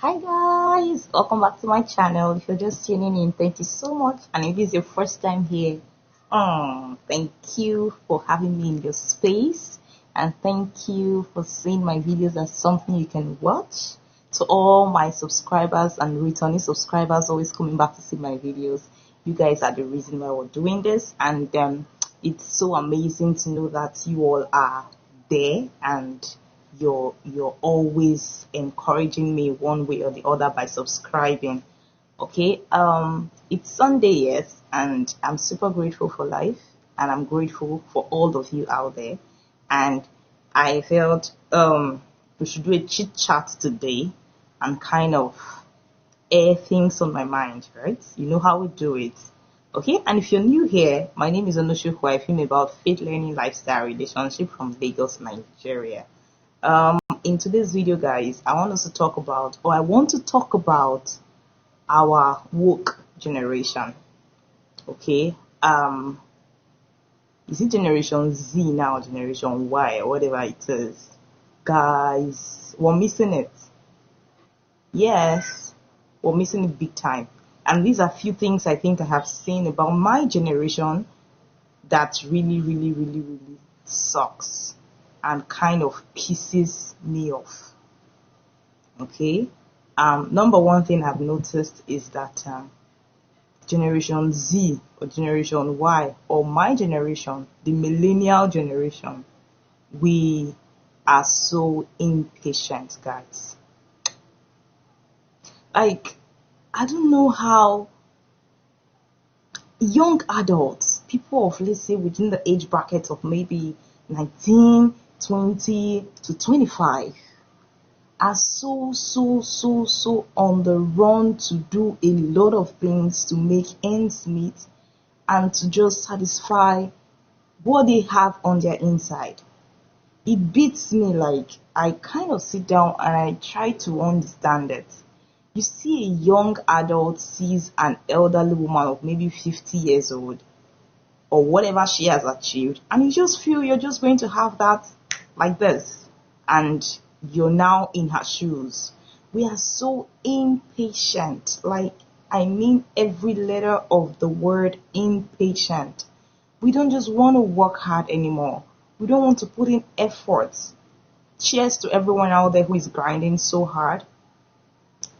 Hi guys, welcome back to my channel. If you're just tuning in, thank you so much. And if this is your first time here, thank you for having me in your space, and thank you for seeing my videos as something you can watch. To all my subscribers and returning subscribers always coming back to see my videos, you guys are the reason why we're doing this, and it's so amazing to know that you all are there, and you're always encouraging me one way or the other by subscribing. Okay, it's Sunday, yes, and I'm super grateful for life, and I'm grateful for all of you out there. And I felt we should do a chit chat today and kind of air things on my mind, right? You know how we do it. Okay, and if you're new here, my name is Onoshio, I film about faith, learning, lifestyle, relationship from Lagos, Nigeria. In today's video, guys, I want to talk about our woke generation. Okay, is it generation Z now, generation Y, or whatever it is? Guys, we're missing it. Yes, we're missing it big time. And these are few things I think I have seen about my generation that really sucks and kind of pisses me off. Okay, number one thing I've noticed is that generation Z or generation Y or my generation, the millennial generation, we are so impatient, guys. Like, I don't know how young adults, people of, let's say, within the age bracket of maybe 19, 20 to 25, are so on the run to do a lot of things to make ends meet and to just satisfy what they have on their inside. It beats me. Like, I kind of sit down and I try to understand it. You see a young adult sees an elderly woman of maybe 50 years old or whatever she has achieved, and you just feel you're just going to have that like this, and you're now in her shoes. We are so impatient. Like, I mean every letter of the word impatient. We don't just want to work hard anymore. We don't want to put in efforts. Cheers to everyone out there who is grinding so hard.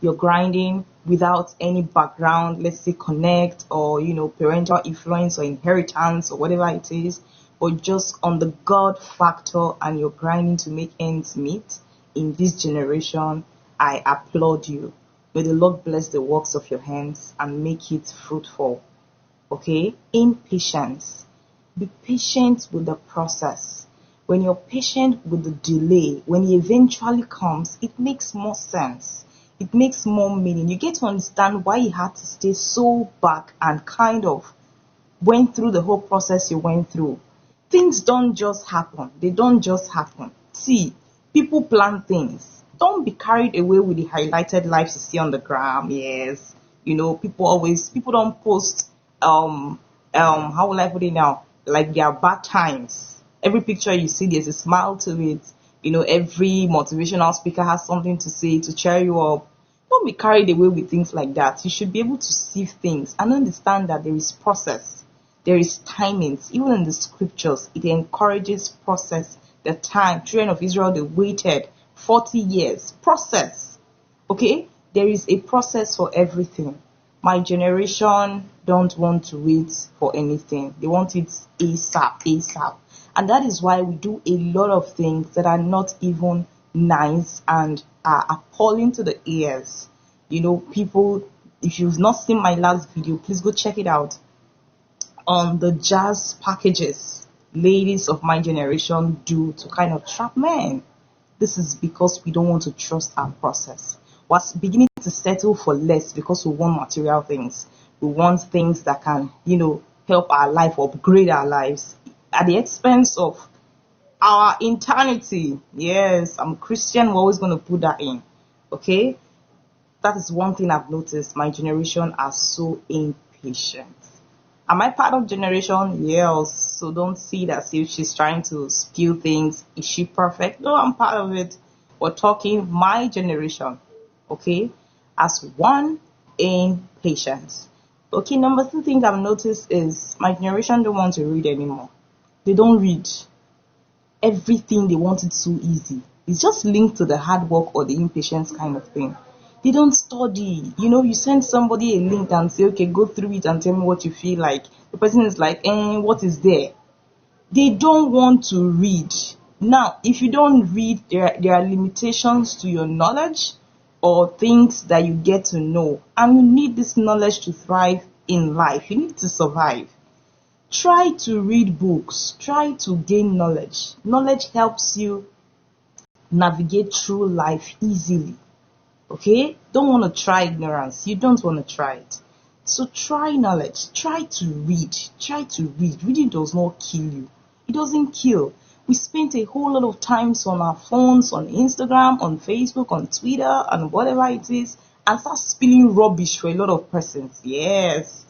You're grinding without any background, let's say connect or parental influence or inheritance or whatever it is, but just on the God factor, and you're grinding to make ends meet. In this generation, I applaud you. May the Lord bless the works of your hands and make it fruitful. Okay, impatience. Be patient with the process. When you're patient with the delay, when it eventually comes, it makes more sense. It makes more meaning. You get to understand why you had to stay so back and kind of went through the whole process you went through. Things don't just happen. They don't just happen. See, people plan things. Don't be carried away with the highlighted lives you see on the gram. Yes, people don't post how will I put it now? Like their bad times. Every picture you see, there's a smile to it. Every motivational speaker has something to say to cheer you up. Don't be carried away with things like that. You should be able to see things and understand that there is process. There is timings. Even in the scriptures, it encourages process. The time, children of Israel, they waited 40 years. Process. Okay? There is a process for everything. My generation don't want to wait for anything. They want it ASAP. And that is why we do a lot of things that are not even nice and are appalling to the ears. People, if you've not seen my last video, please go check it out. On the jazz packages ladies of my generation do to kind of trap men. This is because we don't want to trust our process. We're beginning to settle for less because we want material things. We want things that can, help our life, upgrade our lives at the expense of our eternity. Yes, I'm a Christian. We're always going to put that in. Okay? That is one thing I've noticed. My generation are so impatient. Am I part of generation? Yes. So don't see it as if she's trying to spew things. Is she perfect? No, I'm part of it. We're talking my generation. Okay, as one in patience. Okay, number two thing I've noticed is my generation don't want to read anymore. They don't read. Everything they want it so easy. It's just linked to the hard work or the impatience kind of thing. They don't study. You send somebody a link and say, okay, go through it and tell me what you feel like. The person is like, what is there? They don't want to read. Now, if you don't read, there are limitations to your knowledge or things that you get to know. And you need this knowledge to thrive in life. You need to survive. Try to read books. Try to gain knowledge. Knowledge helps you navigate through life easily. Okay? Don't want to try ignorance. You don't want to try it. So try knowledge. Try to read. Try to read. Reading does not kill you. It doesn't kill. We spent a whole lot of times on our phones, on Instagram, on Facebook, on Twitter, and whatever it is, and start spilling rubbish for a lot of persons. Yes.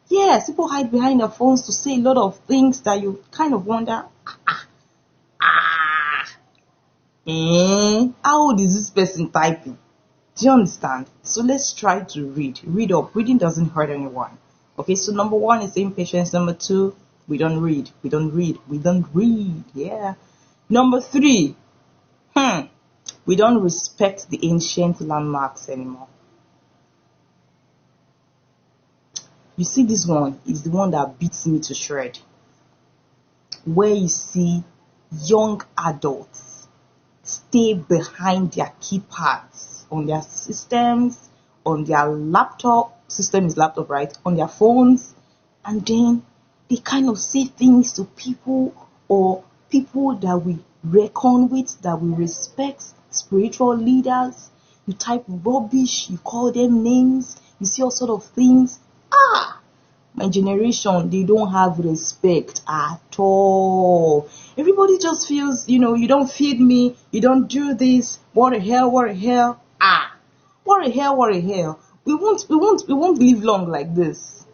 Yes, people hide behind their phones to say a lot of things that you kind of wonder, how old is this person typing? Do you understand? So let's try to read. Read up. Reading doesn't hurt anyone. Okay, so number one is impatience. Number two, we don't read. We don't read. We don't read. Yeah. Number three, we don't respect the ancient landmarks anymore. You see, this one is the one that beats me to shred. Where you see young adults stay behind their keypads on their systems, on their system is laptop, right? On their phones, and then they kind of say things to people or people that we reckon with, that we respect, spiritual leaders. You type rubbish, you call them names, you see all sort of things. My generation, they don't have respect at all. Everybody just feels, you don't feed me, you don't do this. What the hell? What the hell? What the hell? What the hell? We won't live long like this.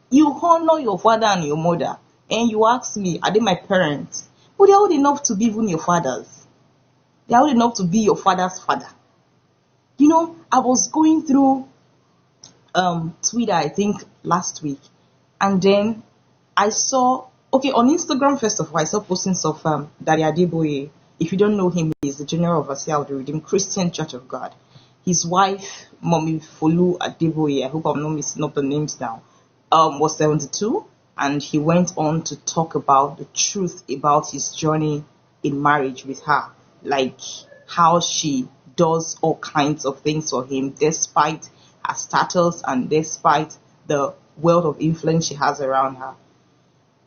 You honor your father and your mother, and you ask me, are they my parents? But they're old enough to be even your fathers. They're old enough to be your father's father. I was going through Twitter, I think last week, and then I saw, okay, on Instagram first of all, I saw postings of Daddy Adeboye. If you don't know him, he's the general overseer of the Redeemed Christian Church of God. His wife, Mommy Folu Adeboye, I hope I'm not messing up the names now, was 72, and he went on to talk about the truth about his journey in marriage with her, like how she does all kinds of things for him despite her status and despite the wealth of influence she has around her.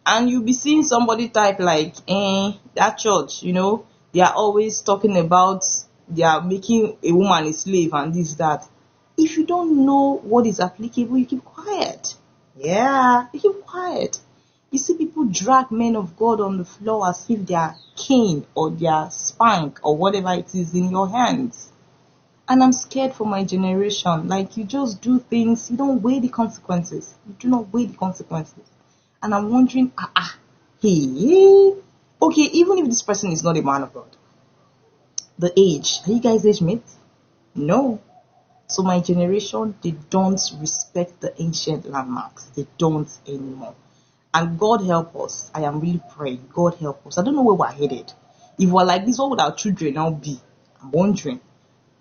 And you'll be seeing somebody type like, that church, they are always talking about they are making a woman a slave and this, that. If you don't know what is applicable, you keep quiet. Yeah, you keep quiet. You see people drag men of God on the floor as if they are cane or they are spank or whatever it is in your hands. And I'm scared for my generation. Like, you just do things, you don't weigh the consequences. You do not weigh the consequences. And I'm wondering, hey, okay, even if this person is not a man of God, the age, are you guys age mates? No. So my generation, they don't respect the ancient landmarks. They don't anymore. And God help us. I am really praying. God help us. I don't know where we're headed. If we're like this, what would our children now be? I'm wondering.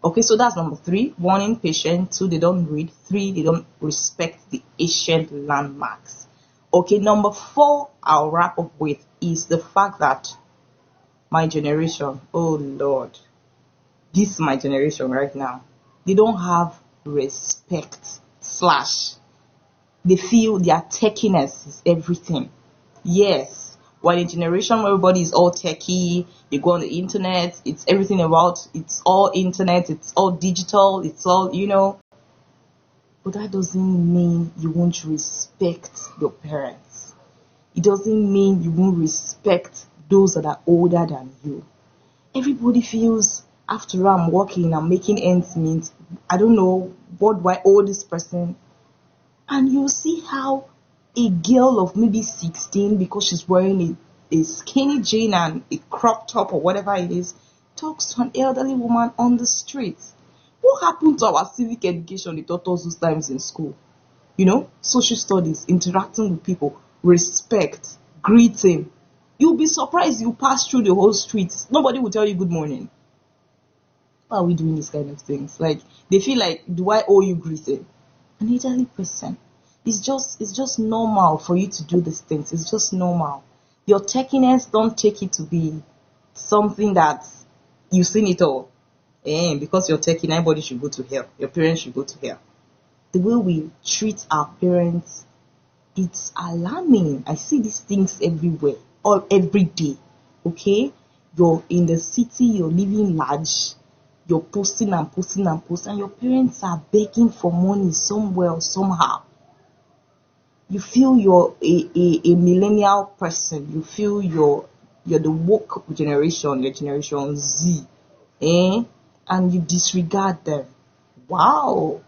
Okay, so that's number three. One, impatient. Two, they don't read. Three, they don't respect the ancient landmarks. Okay, number four, I'll wrap up with is the fact that my generation, oh Lord, this is my generation right now. They don't have respect. They feel their techiness is everything. Yes, while in generation where everybody is all techie, you go on the internet, it's everything about, it's all internet, it's all digital, it's all. But that doesn't mean you won't respect your parents. It doesn't mean you won't respect those that are older than you. Everybody feels, after I'm working, I'm making ends meet, I don't know, what do I owe this person? And you see how a girl of maybe 16, because she's wearing a skinny jean and a crop top or whatever it is, talks to an elderly woman on the street. What happened to our civic education they taught us those times in school? Social studies, interacting with people, respect, greeting. You'll be surprised you pass through the whole street. Nobody will tell you good morning. Why are we doing these kind of things? Like, they feel like, do I owe you greeting? An elderly person. It's just normal for you to do these things. It's just normal. Your techiness, don't take it to be something that you've seen it all. And because you're techie, everybody should go to hell. Your parents should go to hell. The way we treat our parents, it's alarming. I see these things everywhere, or every day. Okay, you're in the city, you're living large, you're posting and posting and posting, and your parents are begging for money somewhere or somehow. You feel you're a millennial person. You feel you're the woke generation, your generation Z, and you disregard them. Wow.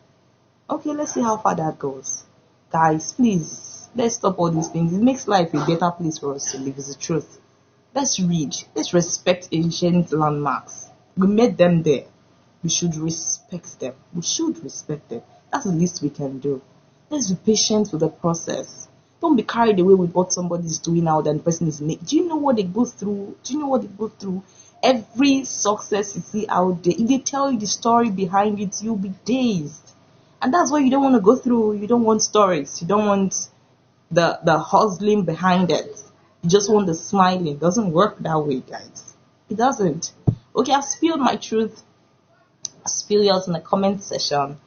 Okay, let's see how far that goes. Guys, please, let's stop all these things. It makes life a better place for us to live, is the truth. Let's read. Let's respect ancient landmarks. We made them there. We should respect them. We should respect them. That's the least we can do. Let's be patient with the process. Don't be carried away with what somebody's doing now and the person is making. Do you know what they go through? Do you know what they go through? Every success you see out there, if they tell you the story behind it, you'll be dazed. And that's why you don't want to go through. You don't want stories. You don't want the hustling behind it. You just want the smiling. It doesn't work that way, guys. It doesn't. Okay, I've spilled my truth. Spill yours in the comment section.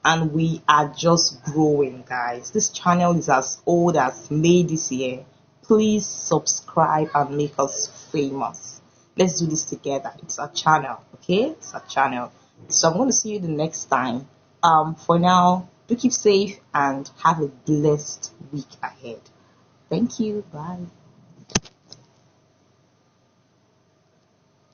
And we are just growing, guys. This channel is as old as May this year. Please subscribe and make us famous. Let's do this together. It's a channel, okay? It's a channel. So I'm going to see you the next time. For now, do keep safe and have a blessed week ahead. Thank you. Bye.